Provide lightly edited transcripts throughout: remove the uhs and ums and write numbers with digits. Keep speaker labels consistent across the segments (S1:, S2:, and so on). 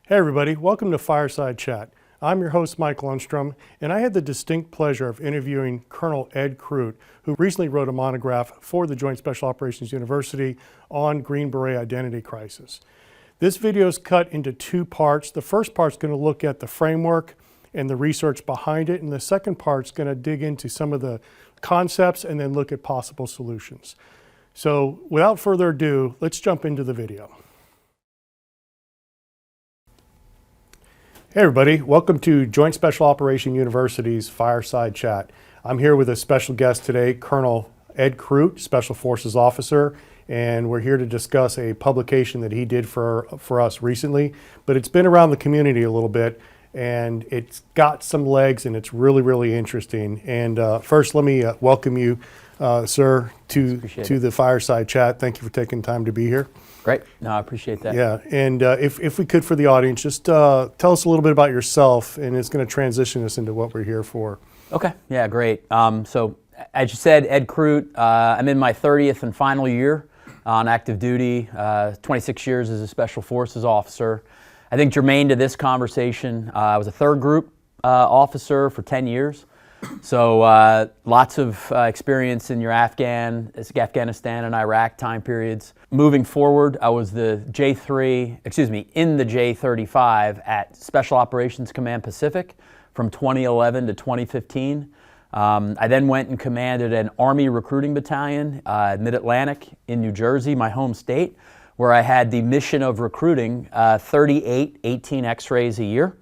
S1: Hey everybody, welcome to Fireside Chat. I'm your host, Mike Lundstrom, and I had the distinct pleasure of interviewing COL Ed Croot, who recently wrote a monograph for the Joint Special Operations University on Green Beret Identity crisis. This video is cut into two parts. The first part is going to look at the framework and the research behind it, and the second part is going to dig into some of the concepts and then look at possible solutions. So without further ado, let's jump into the video. Hey everybody, welcome to Joint Special Operations University's Fireside Chat. I'm here with a special guest today, COL Ed Croot, Special Forces Officer, and we're here to discuss a publication that he did for us recently, but it's been around the community a little bit and it's got some legs and it's really interesting. And first, let me welcome you, sir, to the Fireside Chat. Thank you for taking time to be here.
S2: Great. No, I appreciate that.
S1: Yeah, and if we could, for the audience, just tell us a little bit about yourself, and it's going to transition us into what we're here for.
S2: Okay. Yeah, great. So, as you said, Ed Croot, I'm in my 30th and final year on active duty, 26 years as a Special Forces officer. I think germane to this conversation, I was a third group officer for 10 years. So lots of experience in your Afghanistan and Iraq time periods. Moving forward, I was in the J35 at Special Operations Command Pacific from 2011 to 2015. I then went and commanded an Army recruiting battalion, Mid-Atlantic in New Jersey, my home state, where I had the mission of recruiting 38 18 X-rays a year.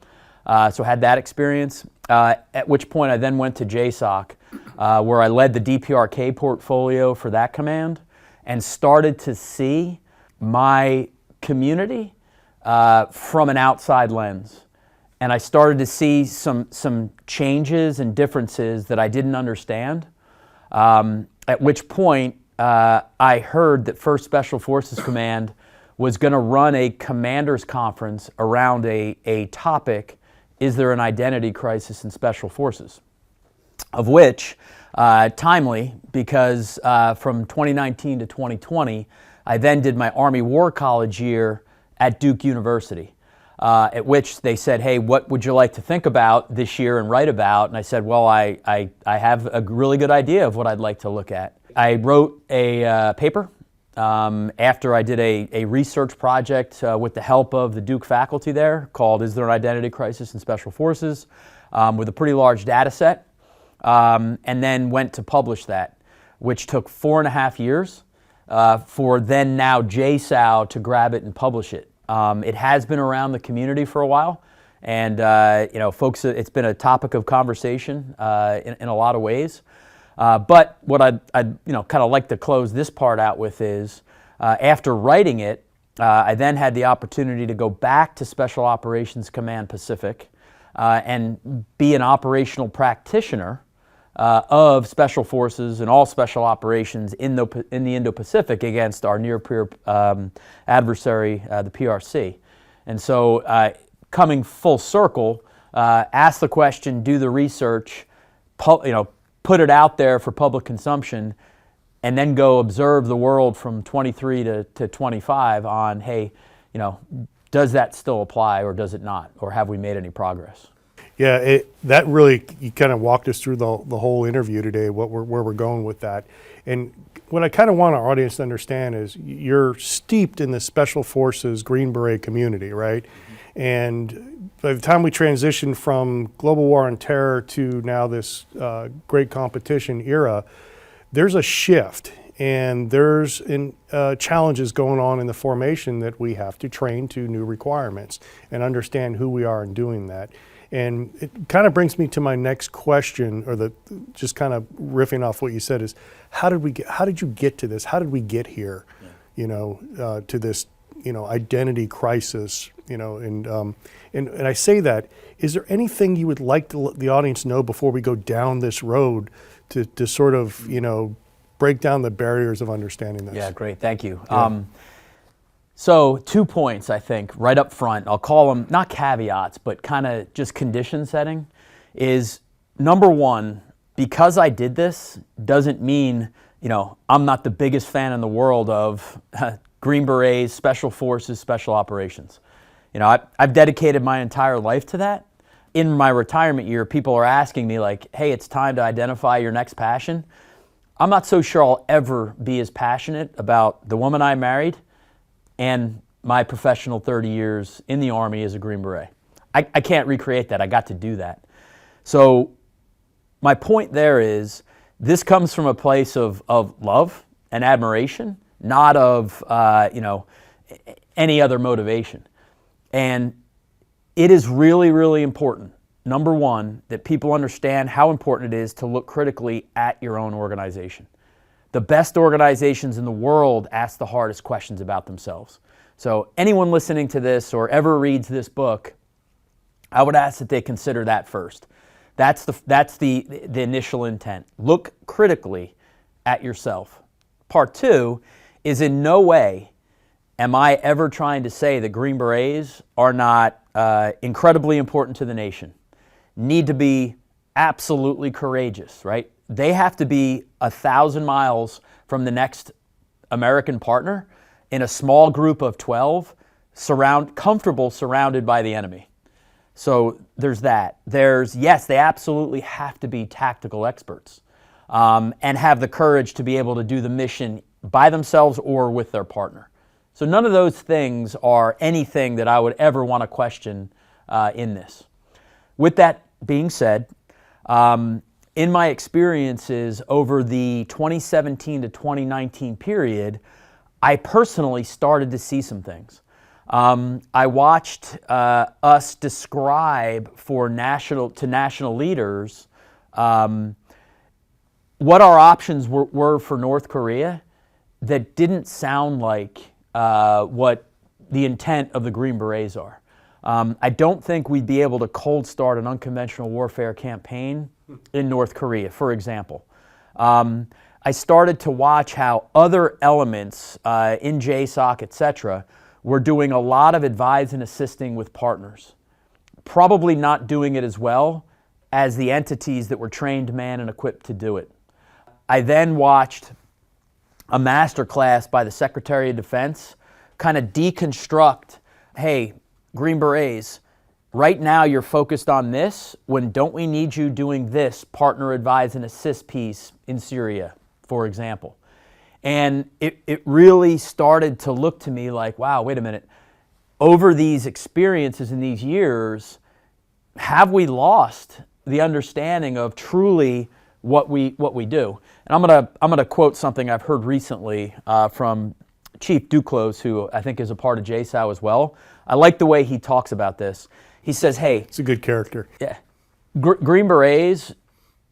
S2: So had that experience, at which point I then went to JSOU, where I led the DPRK portfolio for that command and started to see my community from an outside lens. And I started to see some changes and differences that I didn't understand, at which point I heard that 1st Special Forces Command was going to run a commander's conference around a topic: is there an identity crisis in Special Forces? Of which, timely, because from 2019 to 2020, I then did my Army War College year at Duke University, at which they said, hey, what would you like to think about this year and write about? And I said, well, I have a really good idea of what I'd like to look at. I wrote a paper after I did a research project with the help of the Duke faculty there called Is There an Identity Crisis in Special Forces, with a pretty large data set, and then went to publish that, which took 4.5 years for then now JSOU to grab it and publish it. It has been around the community for a while, and folks, it's been a topic of conversation in a lot of ways. But what I'd kind of like to close this part out with is, after writing it, I then had the opportunity to go back to Special Operations Command Pacific and be an operational practitioner of Special Forces and all Special Operations in the Indo-Pacific against our near-peer adversary, the PRC. And so coming full circle, ask the question, do the research, put it out there for public consumption, and then go observe the world from 23 to 25 on, hey, does that still apply or does it not? Or have we made any progress?
S1: Yeah, that really, you kind of walked us through the whole interview today, where we're going with that. And what I kind of want our audience to understand is you're steeped in the Special Forces Green Beret community, right? Mm-hmm. And by the time we transition from global war on terror to now this great competition era, there's a shift and there's challenges going on in the formation that we have to train to new requirements and understand who we are in doing that. And it kind of brings me to my next question, or just kind of riffing off what you said, is how did you get to this? How did we get here? Yeah. To this, identity crisis, and I say that, is there anything you would like to let the audience know before we go down this road to sort of, break down the barriers of understanding this?
S2: Yeah, great, thank you.
S1: Yeah.
S2: So 2 points, I think, right up front. I'll call them not caveats, but kind of just condition setting. Is number one, because I did this doesn't mean, I'm not the biggest fan in the world of Green Berets, Special Forces, Special Operations. I've dedicated my entire life to that. In my retirement year, people are asking me like, hey, it's time to identify your next passion. I'm not so sure I'll ever be as passionate about the woman I married and my professional 30 years in the Army as a Green Beret. I can't recreate that. I got to do that. So my point there is this comes from a place of love and admiration, not of any other motivation. And it is really, really important, number one, that people understand how important it is to look critically at your own organization. The best organizations in the world ask the hardest questions about themselves. So anyone listening to this or ever reads this book, I would ask that they consider that first. That's the initial intent. Look critically at yourself. Part two is in no way am I ever trying to say that Green Berets are not incredibly important to the nation, need to be absolutely courageous, right? They have to be 1,000 miles from the next American partner in a small group of 12, comfortable surrounded by the enemy. So there's that. Yes, they absolutely have to be tactical experts and have the courage to be able to do the mission by themselves or with their partner. So none of those things are anything that I would ever want to question in this. With that being said, in my experiences over the 2017 to 2019 period, I personally started to see some things. I watched us describe to national leaders what our options were for North Korea that didn't sound like what the intent of the Green Berets are. I don't think we'd be able to cold start an unconventional warfare campaign in North Korea, for example. I started to watch how other elements in JSOC, etc., were doing a lot of advise and assisting with partners, probably not doing it as well as the entities that were trained, manned, and equipped to do it. I then watched a master class by the Secretary of Defense kind of deconstruct, hey, Green Berets, right now you're focused on this, when don't we need you doing this partner advise and assist piece in Syria, for example. And it really started to look to me like, wow, wait a minute. Over these experiences in these years, have we lost the understanding of truly what we do? And I'm gonna quote something I've heard recently from Chief Duclos, who I think is a part of JSOU as well. I like the way he talks about this. He says, hey,
S1: it's a good character.
S2: Yeah, Green Berets,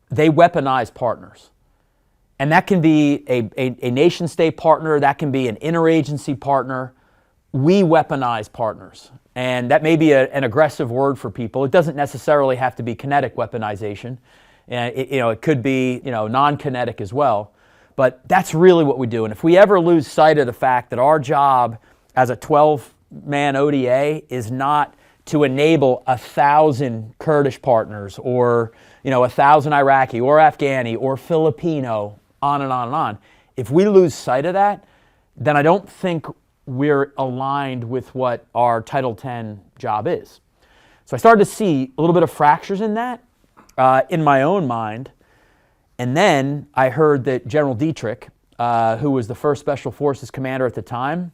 S2: they weaponize partners. And that can be a nation-state partner, that can be an interagency partner. We weaponize partners. And that may be an aggressive word for people. It doesn't necessarily have to be kinetic weaponization. It could be non-kinetic as well. But that's really what we do. And if we ever lose sight of the fact that our job as a 12-man ODA is not to enable 1,000 Kurdish partners or 1,000 Iraqi or Afghani or Filipino, on and on and on. If we lose sight of that, then I don't think we're aligned with what our Title X job is. So I started to see a little bit of fractures in that in my own mind. And then I heard that General Dietrich, who was the first Special Forces commander at the time,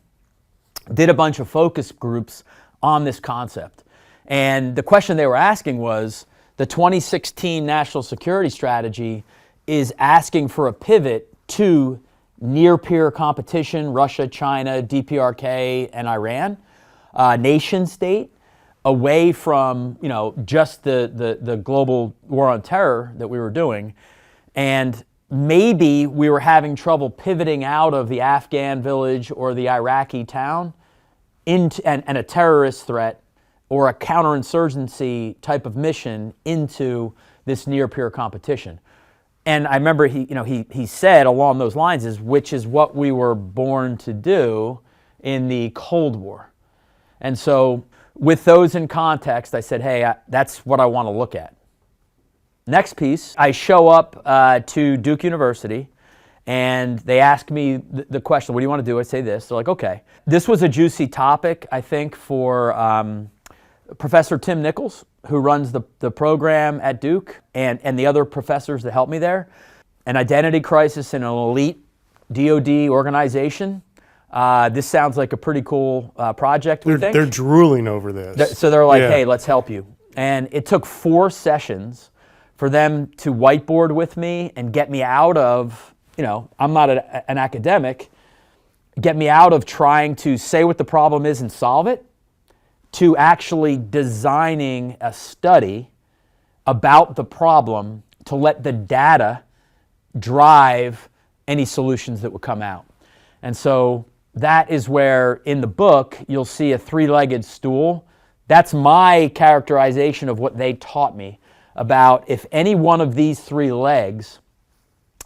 S2: did a bunch of focus groups on this concept. And the question they were asking was, the 2016 National Security Strategy is asking for a pivot to near-peer competition, Russia, China, DPRK, and Iran, nation state, away from just the global war on terror that we were doing. And maybe we were having trouble pivoting out of the Afghan village or the Iraqi town into and a terrorist threat or a counterinsurgency type of mission into this near-peer competition. And I remember he said along those lines, which is what we were born to do in the Cold War. And so with those in context, I said, hey, that's what I want to look at. Next piece, I show up to Duke University And they ask me the question, what do you want to do? I say this. They're like, okay. This was a juicy topic, I think, for Professor Tim Nichols, who runs the program at Duke, and the other professors that help me there. An identity crisis in an elite DoD organization. This sounds like a pretty cool project, we think.
S1: They're drooling over this.
S2: So they're like, hey, let's help you. And it took 4 sessions for them to whiteboard with me and get me out of, I'm not an academic, get me out of trying to say what the problem is and solve it, to actually designing a study about the problem to let the data drive any solutions that would come out. And so that is where in the book you'll see a 3-legged stool. That's my characterization of what they taught me about if any one of these 3 legs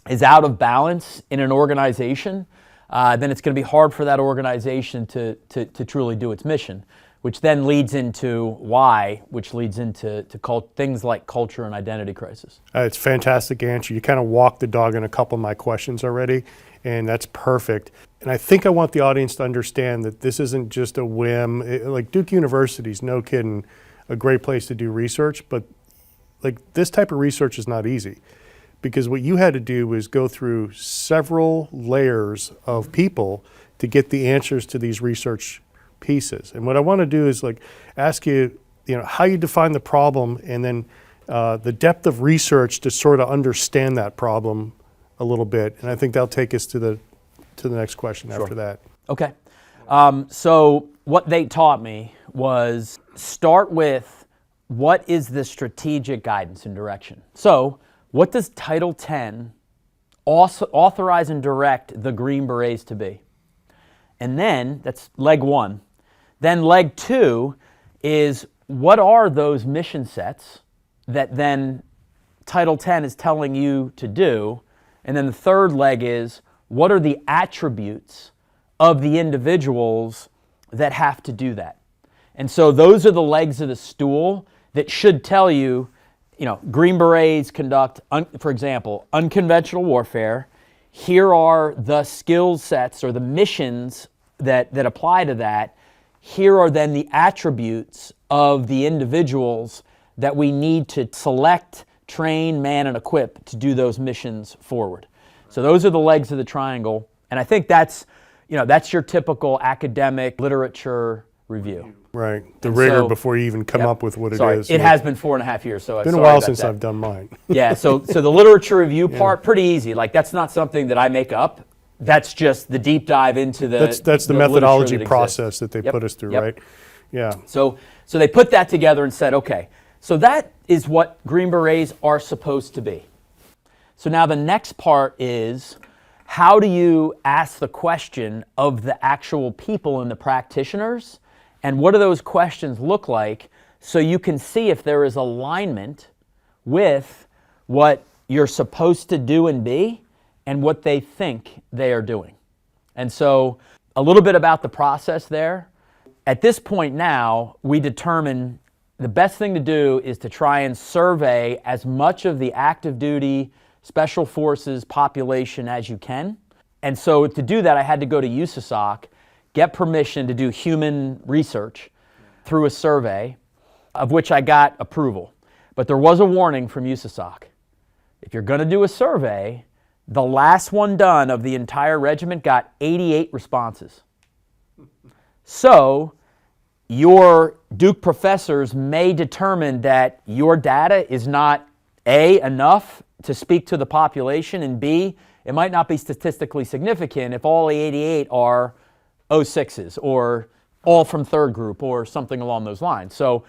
S2: is out of balance in an organization, then it's going to be hard for that organization to truly do its mission, which then leads into why, which leads into things like culture and identity crisis.
S1: It's a fantastic answer. You kind of walked the dog in a couple of my questions already, and that's perfect. And I think I want the audience to understand that this isn't just a whim. Like Duke University's, no kidding, a great place to do research, but like this type of research is not easy, because what you had to do was go through several layers of people to get the answers to these research pieces. And what I want to do is like ask you, how you define the problem, and then the depth of research to sort of understand that problem a little bit. And I think that'll take us to the next question after that.
S2: Okay. So what they taught me was start with what is the strategic guidance and direction. So what does Title 10 authorize and direct the Green Berets to be? And then, that's leg 1. Then leg 2 is what are those mission sets that then Title 10 is telling you to do? And then the third leg is what are the attributes of the individuals that have to do that? And so those are the legs of the stool that should tell you, Green Berets conduct, for example, unconventional warfare. Here are the skill sets or the missions that apply to that. Here are then the attributes of the individuals that we need to select, train, man, and equip to do those missions forward. So those are the legs of the triangle. And I think that's your typical academic literature review.
S1: Right. The rigor before you even come up with what it is.
S2: It has been 4.5 years, so
S1: it's been a while since I've done mine.
S2: Yeah, so the literature review part, pretty easy. Like that's not something that I make up. That's just the deep dive into
S1: that's the methodology process that they put us through, right? Yeah.
S2: So they put that together and said, okay, so that is what Green Berets are supposed to be. So now the next part is, how do you ask the question of the actual people and the practitioners? And what do those questions look like so you can see if there is alignment with what you're supposed to do and be and what they think they are doing? And so a little bit about the process there. At this point now, we determine the best thing to do is to try and survey as much of the active duty special forces population as you can. And so to do that, I had to go to USASOC, get permission to do human research through a survey, of which I got approval. But there was a warning from USASOC. If you're going to do a survey, the last one done of the entire regiment got 88 responses. So your Duke professors may determine that your data is not A, enough to speak to the population, and B, it might not be statistically significant if all 88 are 06s or all from third group or something along those lines. So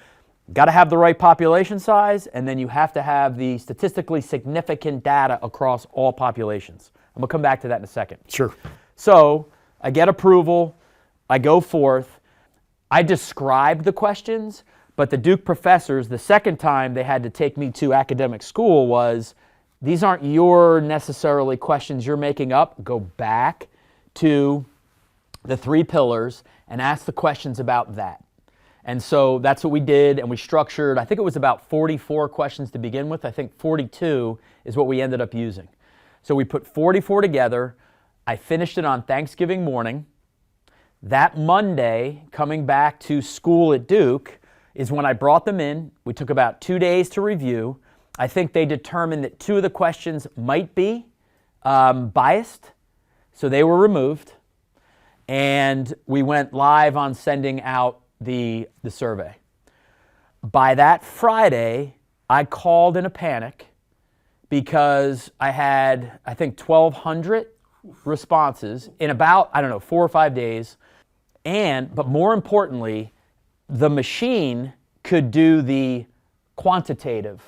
S2: got to have the right population size, and then you have to have the statistically significant data across all populations. I'm going to come back to that in a second.
S1: Sure.
S2: So I get approval, I go forth, I describe the questions, but the Duke professors, the second time they had to take me to academic school was, these aren't your necessarily questions you're making up. Go back to the 3 pillars and ask the questions about that. And so that's what we did, and we structured, I think it was about 44 questions to begin with. I think 42 is what we ended up using. So we put 44 together. I finished it on Thanksgiving morning. That Monday, coming back to school at Duke, is when I brought them in. We took about 2 days to review. I think they determined that 2 of the questions might be biased, so they were removed. And we went live on sending out the survey. By that Friday, I called in a panic because I had, I think, 1,200 responses in about, I don't know, 4 or 5 days. But more importantly, the machine could do the quantitative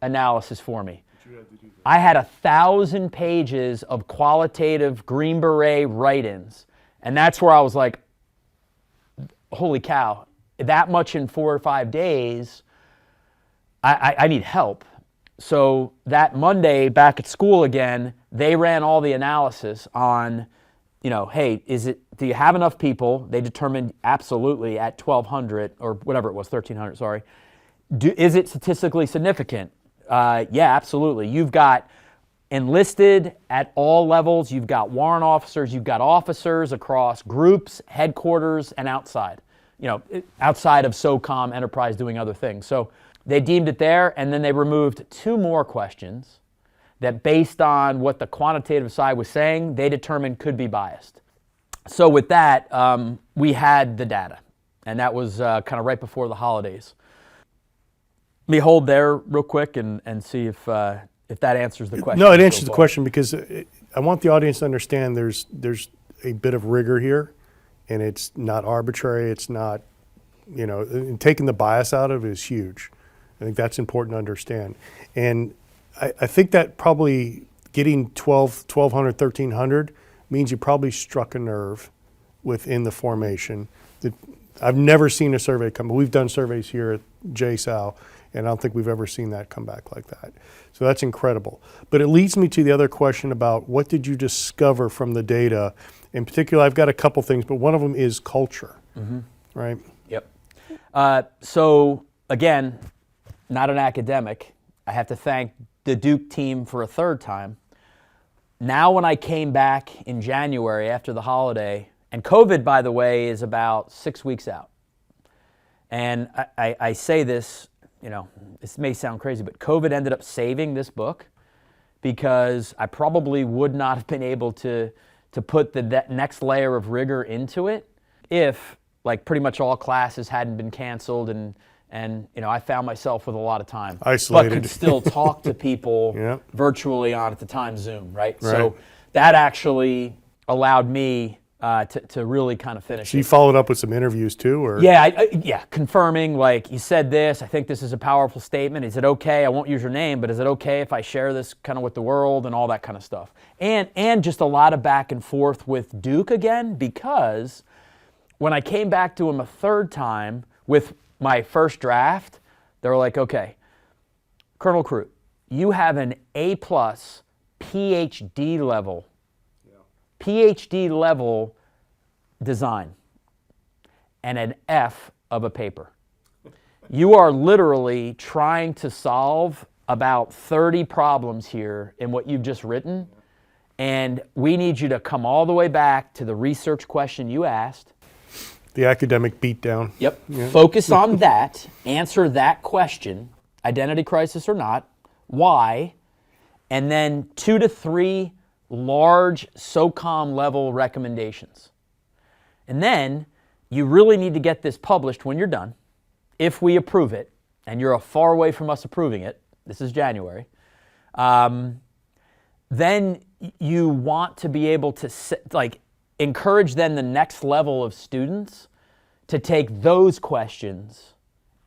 S2: analysis for me. I had 1,000 pages of qualitative Green Beret write-ins. And that's where I was like, holy cow, that much in 4 or 5 days, I need help. So that Monday, back at school again, they ran all the analysis on, hey, do you have enough people? They determined absolutely at 1,200 or whatever it was, 1,300, sorry. Is it statistically significant? Yeah, absolutely. You've got enlisted at all levels. You've got warrant officers. You've got officers across groups, headquarters, and outside. Outside of SOCOM enterprise doing other things. So they deemed it there, and then they removed 2 more questions that, based on what the quantitative side was saying, they determined could be biased. So with that, we had the data, and that was kind of right before the holidays. Let me hold there real quick and see if that answers the question.
S1: No, it answers the question because I want the audience to understand there's a bit of rigor here, and it's not arbitrary. It's not, and taking the bias out of it is huge. I think that's important to understand. And I think that probably getting 1,200, 1,300 means you probably struck a nerve within the formation. I've never seen a survey come, we've done surveys here at JSOU, and I don't think we've ever seen that come back like that. So that's incredible. But it leads me to the other question about what did you discover from the data? In particular, I've got a couple things, but one of them is culture, right?
S2: Yep. So again, not an academic. I have to thank the Duke team for a third time. Now when I came back in January after the holiday, and COVID, by the way, is about 6 weeks out. And I say this, this may sound crazy, but COVID ended up saving this book because I probably would not have been able to put that next layer of rigor into it if, like, pretty much all classes hadn't been canceled and I found myself with a lot of time.
S1: Isolated.
S2: But could still talk to people
S1: Yep.
S2: virtually on, at the time, Zoom, right? So that actually allowed me to really kind of finish
S1: So you
S2: it.
S1: followed up with some interviews too, or?
S2: Yeah, confirming, like, you said this, I think this is a powerful statement. Is it okay? I won't use your name, but is it okay if I share this kind of with the world and all that kind of stuff? And just a lot of back and forth with Duke again, because when I came back to him a third time with my first draft, they were like, okay, Colonel Croot, you have an A+ PhD level design and an F of a paper. You are literally trying to solve about 30 problems here in what you've just written, and we need you to come all the way back to the research question you asked.
S1: The academic beatdown.
S2: Yep.
S1: Yeah.
S2: Focus on that. Answer that question, identity crisis or not, why, and then 2 to 3 large SOCOM level recommendations. And then you really need to get this published when you're done, if we approve it, and you're far away from us approving it. This is January. Then you want to be able to encourage then the next level of students to take those questions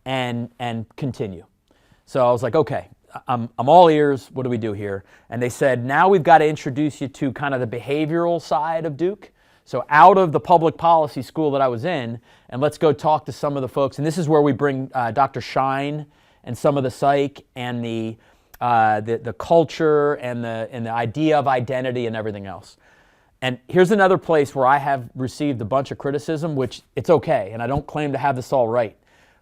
S2: and continue. So I was like, okay, I'm all ears. What do we do here? And they said, now we've got to introduce you to kind of the behavioral side of Duke. So out of the public policy school that I was in, and let's go talk to some of the folks. And this is where we bring Dr. Shine and some of the psych and the culture and the idea of identity and everything else. And here's another place where I have received a bunch of criticism, which it's okay, and I don't claim to have this all right.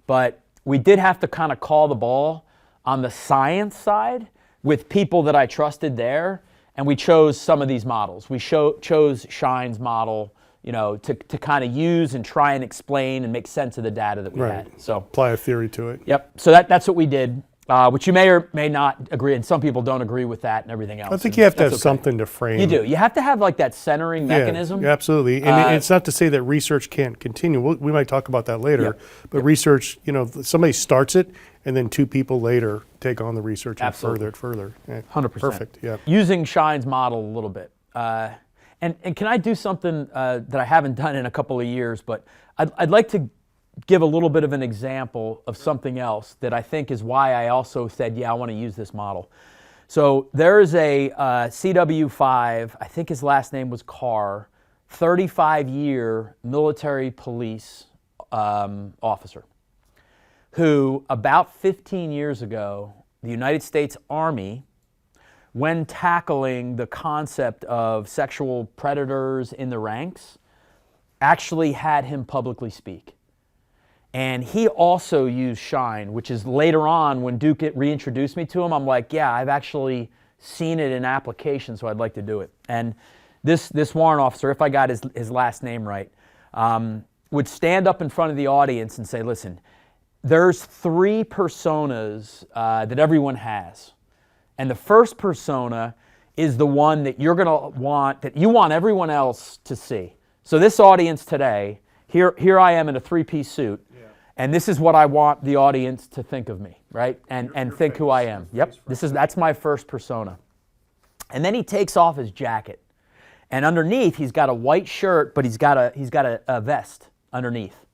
S2: But we did have to kind of call the ball on the science side with people that I trusted there. and we chose some of these models. We chose Shine's model, to kind of use and try and explain and make sense of the data that we had. So
S1: apply a theory to it.
S2: Yep. So that's what we did. Which you may or may not agree, and some people don't agree with that and everything else.
S1: I think you have to have something to frame.
S2: You do. You have to have like that centering mechanism.
S1: Yeah, absolutely. And it's not to say that research can't continue. We might talk about that later. But research, somebody starts it, and then two people later take on the research and further it further.
S2: 100%.
S1: Perfect. Yeah.
S2: Using Shine's model a little bit. And can I do something that I haven't done in a couple of years? But I'd like to give a little bit of an example of something else that I think is why I also said, I want to use this model. So there is a CW5, I think his last name was Carr, 35-year military police officer, who about 15 years ago, the United States Army, when tackling the concept of sexual predators in the ranks, actually had him publicly speak. And he also used Shine, which is later on when Duke reintroduced me to him, I'm like, I've actually seen it in application, so I'd like to do it. And this warrant officer, if I got his last name right, would stand up in front of the audience and say, listen, there's 3 personas that everyone has. And the first persona is the one that you're going to want, that you want everyone else to see. So this audience today, here I am in a 3-piece suit, and this is what I want the audience to think of me, right? And think who I am. Yep, that's my first persona. And then he takes off his jacket, and underneath he's got a white shirt, but he's got a vest underneath.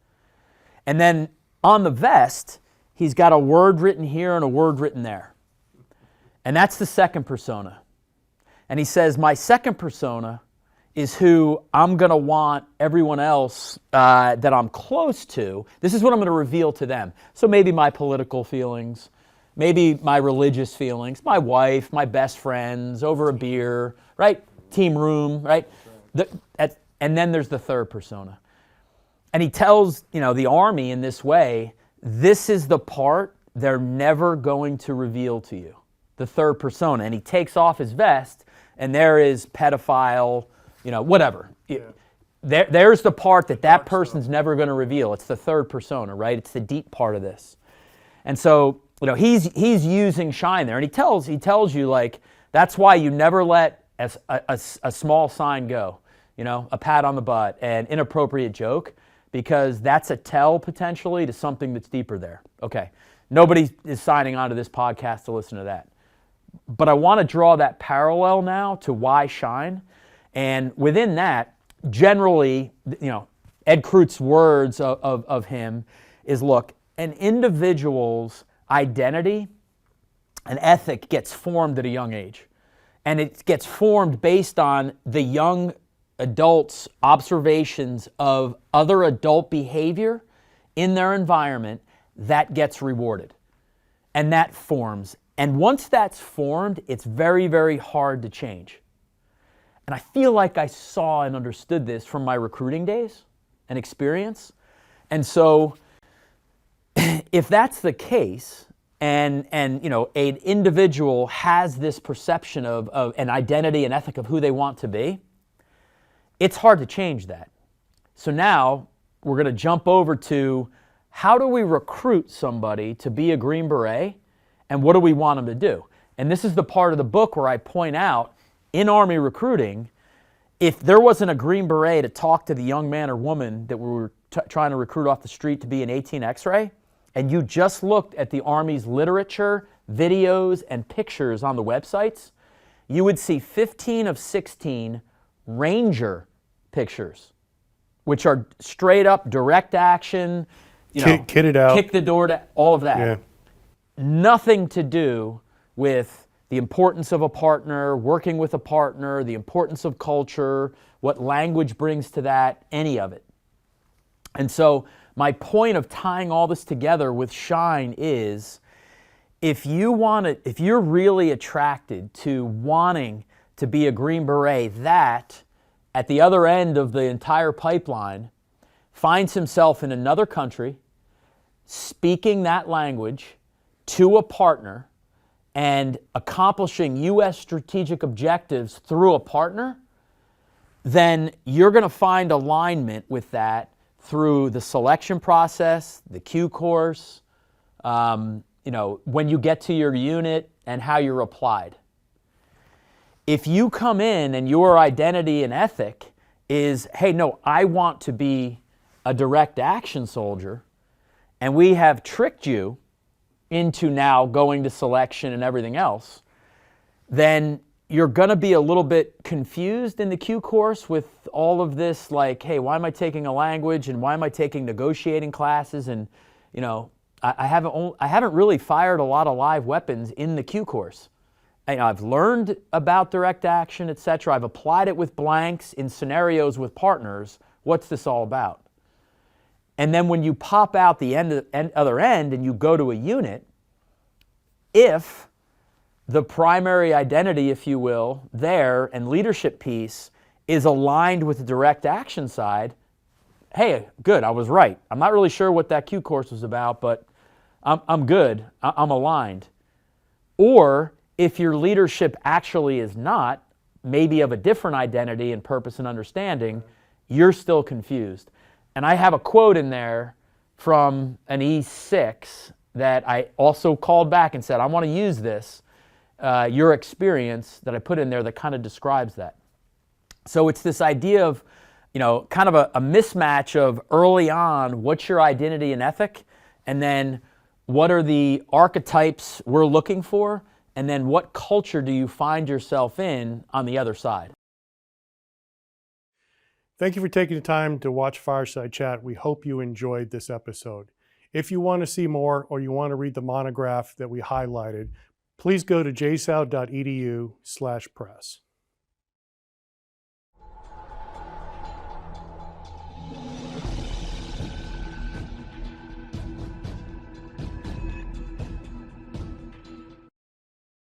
S2: And then on the vest, he's got a word written here and a word written there. And that's the second persona. And he says, my second persona is who I'm going to want everyone else that I'm close to. This is what I'm going to reveal to them. So maybe my political feelings, maybe my religious feelings, my wife, my best friends, over a beer, right? Team room, right? And then there's the third persona. And he tells, the Army in this way, this is the part they're never going to reveal to you, the third persona. And he takes off his vest, and there is pedophile, whatever. There's the part that person's never going to reveal. It's the third persona, right? It's the deep part of this. And so, he's using Shine there, and he tells you, like, that's why you never let a small sign go, a pat on the butt, an inappropriate joke, because that's a tell potentially to something that's deeper there. Okay, nobody is signing on to this podcast to listen to that. But I want to draw that parallel now to why Shine. And within that, generally, Ed Croot's words of him is, look, an individual's identity and ethic gets formed at a young age. And it gets formed based on the young adult's observations of other adult behavior in their environment that gets rewarded. And that forms. And once that's formed, it's very, very hard to change. And I feel like I saw and understood this from my recruiting days and experience. And so if that's the case, and an individual has this perception of an identity and ethic of who they want to be, it's hard to change that. So now we're going to jump over to how do we recruit somebody to be a Green Beret, and what do we want them to do? And this is the part of the book where I point out, in Army recruiting, if there wasn't a Green Beret to talk to the young man or woman that we were trying to recruit off the street to be an 18 X-ray, and you just looked at the Army's literature, videos, and pictures on the websites, you would see 15 of 16 Ranger pictures, which are straight up direct action,
S1: kitted out,
S2: kick the door to all of that.
S1: Yeah.
S2: Nothing to do with the importance of a partner, working with a partner, the importance of culture, what language brings to that, any of it. And so my point of tying all this together with Shine is, if you're really attracted to wanting to be a Green Beret that, at the other end of the entire pipeline, finds himself in another country, speaking that language to a partner, and accomplishing U.S. strategic objectives through a partner, then you're going to find alignment with that through the selection process, the Q course, when you get to your unit and how you're applied. If you come in and your identity and ethic is, hey, no, I want to be a direct action soldier, and we have tricked you into now going to selection and everything else, then you're going to be a little bit confused in the Q course with all of this, like, hey, why am I taking a language and why am I taking negotiating classes? And, I haven't really fired a lot of live weapons in the Q course. I've learned about direct action, etc. I've applied it with blanks in scenarios with partners. What's this all about? And then when you pop out the other end and you go to a unit, if the primary identity, if you will, there and leadership piece is aligned with the direct action side, hey, good, I was right. I'm not really sure what that Q course was about, but I'm good, I'm aligned. Or if your leadership actually is not, maybe of a different identity and purpose and understanding, you're still confused. And I have a quote in there from an E6 that I also called back and said, I want to use this, your experience that I put in there that kind of describes that. So it's this idea of, kind of a mismatch of early on, what's your identity and ethic, and then what are the archetypes we're looking for, and then what culture do you find yourself in on the other side.
S1: Thank you for taking the time to watch Fireside Chat. We hope you enjoyed this episode. If you want to see more or you want to read the monograph that we highlighted, please go to jsou.edu/press.